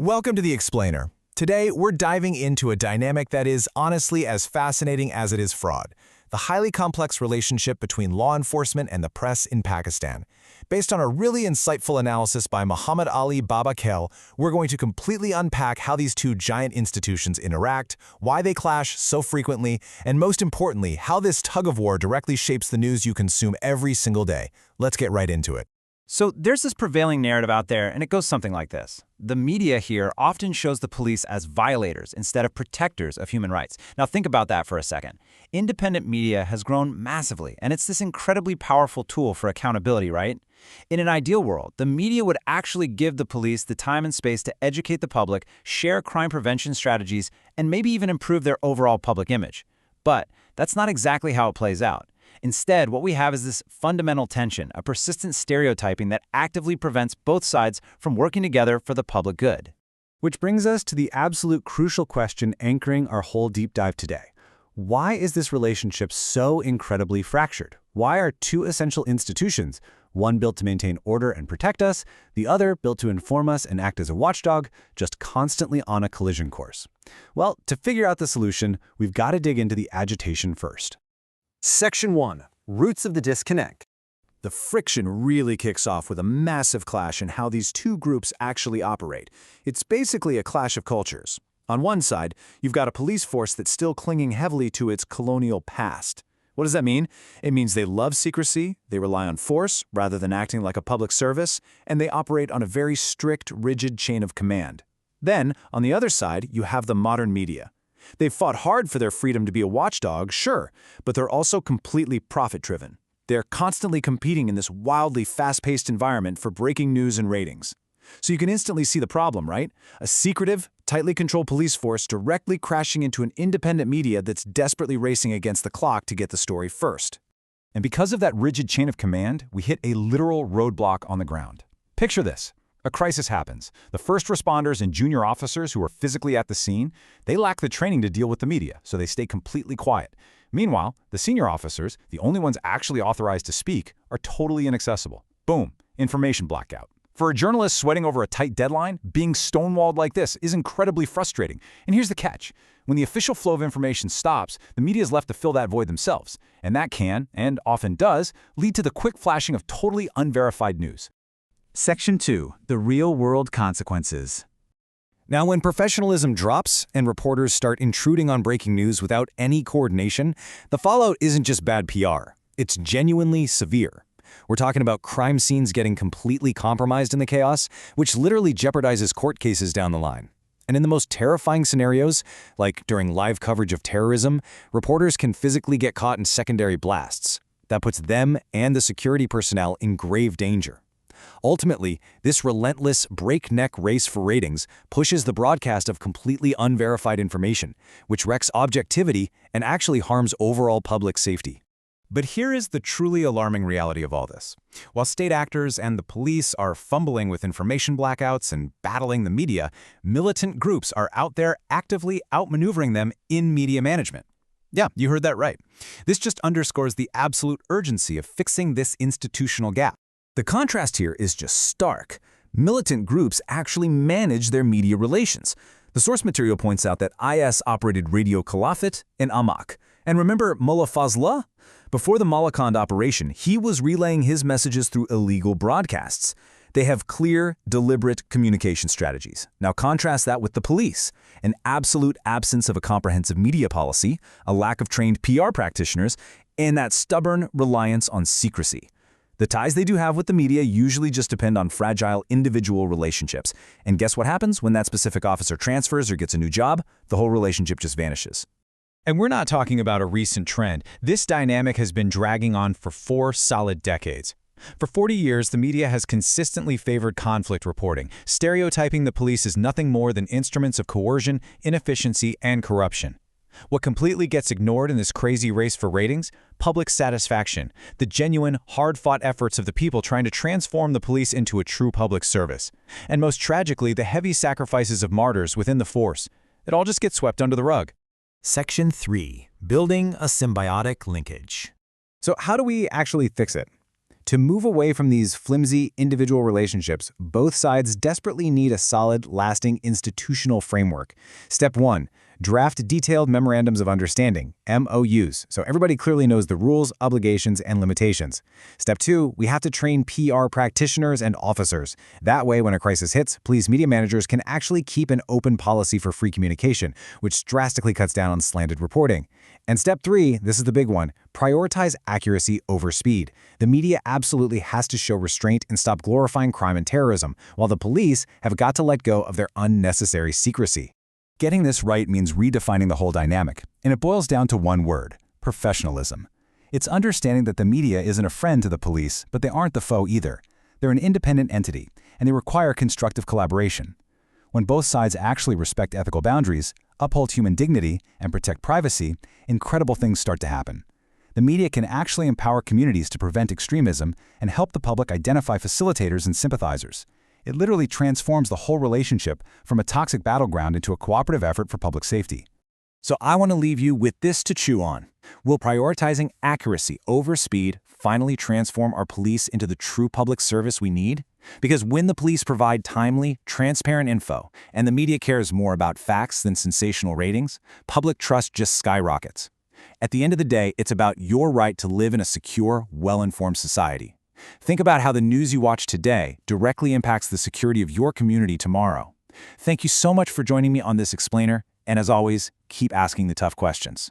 Welcome to The Explainer. Today, we're diving into a dynamic that is honestly as fascinating as it is fraud: the highly complex relationship between law enforcement and the press in Pakistan. Based on a really insightful analysis by Mohammad Ali Babakhel, we're going to completely unpack how these two giant institutions interact, why they clash so frequently, and most importantly, how this tug-of-war directly shapes the news you consume every single day. Let's get right into it. So there's this prevailing narrative out there, and it goes something like this. The media here often shows the police as violators instead of protectors of human rights. Now think about that for a second. Independent media has grown massively, and it's this incredibly powerful tool for accountability, right? In an ideal world, the media would actually give the police the time and space to educate the public, share crime prevention strategies, and maybe even improve their overall public image. But that's not exactly how it plays out. Instead, what we have is this fundamental tension, a persistent stereotyping that actively prevents both sides from working together for the public good. Which brings us to the absolute crucial question anchoring our whole deep dive today. Why is this relationship so incredibly fractured? Why are two essential institutions, one built to maintain order and protect us, the other built to inform us and act as a watchdog, just constantly on a collision course? Well, to figure out the solution, we've got to dig into the agitation first. Section 1. Roots of the disconnect. The friction really kicks off with a massive clash in how these two groups actually operate. It's basically a clash of cultures. On one side, you've got a police force that's still clinging heavily to its colonial past. What does that mean? It means they love secrecy, they rely on force rather than acting like a public service, and they operate on a very strict, rigid chain of command. Then, on the other side, you have the modern media. They've fought hard for their freedom to be a watchdog, sure, but they're also completely profit-driven. They're constantly competing in this wildly fast-paced environment for breaking news and ratings. So you can instantly see the problem, right? A secretive, tightly controlled police force directly crashing into an independent media that's desperately racing against the clock to get the story first. And because of that rigid chain of command, we hit a literal roadblock on the ground. Picture this. A crisis happens. The first responders and junior officers who are physically at the scene, they lack the training to deal with the media, so they stay completely quiet. Meanwhile, the senior officers, the only ones actually authorized to speak, are totally inaccessible. Boom, information blackout. For a journalist sweating over a tight deadline, being stonewalled like this is incredibly frustrating. And here's the catch. When the official flow of information stops, the media is left to fill that void themselves. And that can, and often does, lead to the quick flashing of totally unverified news. Section 2. The real-world consequences. Now, when professionalism drops and reporters start intruding on breaking news without any coordination, the fallout isn't just bad PR. It's genuinely severe. We're talking about crime scenes getting completely compromised in the chaos, which literally jeopardizes court cases down the line. And in the most terrifying scenarios, like during live coverage of terrorism, reporters can physically get caught in secondary blasts. That puts them and the security personnel in grave danger. Ultimately, this relentless, breakneck race for ratings pushes the broadcast of completely unverified information, which wrecks objectivity and actually harms overall public safety. But here is the truly alarming reality of all this. While state actors and the police are fumbling with information blackouts and battling the media, militant groups are out there actively outmaneuvering them in media management. Yeah, you heard that right. This just underscores the absolute urgency of fixing this institutional gap. The contrast here is just stark. Militant groups actually manage their media relations. The source material points out that IS operated Radio Khilafat and Amaq. And remember Mullah Fazlullah? Before the Malakand operation, he was relaying his messages through illegal broadcasts. They have clear, deliberate communication strategies. Now contrast that with the police: an absolute absence of a comprehensive media policy, a lack of trained PR practitioners, and that stubborn reliance on secrecy. The ties they do have with the media usually just depend on fragile individual relationships. And guess what happens when that specific officer transfers or gets a new job? The whole relationship just vanishes. And we're not talking about a recent trend. This dynamic has been dragging on for 4 solid decades. For 40 years, the media has consistently favored conflict reporting, stereotyping the police as nothing more than instruments of coercion, inefficiency, and corruption. What completely gets ignored in this crazy race for ratings? Public satisfaction, the genuine, hard-fought efforts of the people trying to transform the police into a true public service. And most tragically, the heavy sacrifices of martyrs within the force. It all just gets swept under the rug. Section 3. Building a symbiotic linkage. So how do we actually fix it? To move away from these flimsy individual relationships, both sides desperately need a solid, lasting institutional framework. Step 1. Draft detailed memorandums of understanding, MOUs, so everybody clearly knows the rules, obligations, and limitations. Step 2, we have to train PR practitioners and officers. That way, when a crisis hits, police media managers can actually keep an open policy for free communication, which drastically cuts down on slanted reporting. And step 3, this is the big one, prioritize accuracy over speed. The media absolutely has to show restraint and stop glorifying crime and terrorism, while the police have got to let go of their unnecessary secrecy. Getting this right means redefining the whole dynamic, and it boils down to one word: professionalism. It's understanding that the media isn't a friend to the police, but they aren't the foe either. They're an independent entity, and they require constructive collaboration. When both sides actually respect ethical boundaries, uphold human dignity, and protect privacy, incredible things start to happen. The media can actually empower communities to prevent extremism and help the public identify facilitators and sympathizers. It literally transforms the whole relationship from a toxic battleground into a cooperative effort for public safety. So I want to leave you with this to chew on. Will prioritizing accuracy over speed finally transform our police into the true public service we need? Because when the police provide timely, transparent info, and the media cares more about facts than sensational ratings, public trust just skyrockets. At the end of the day, it's about your right to live in a secure, well-informed society. Think about how the news you watch today directly impacts the security of your community tomorrow. Thank you so much for joining me on this explainer, and as always, keep asking the tough questions.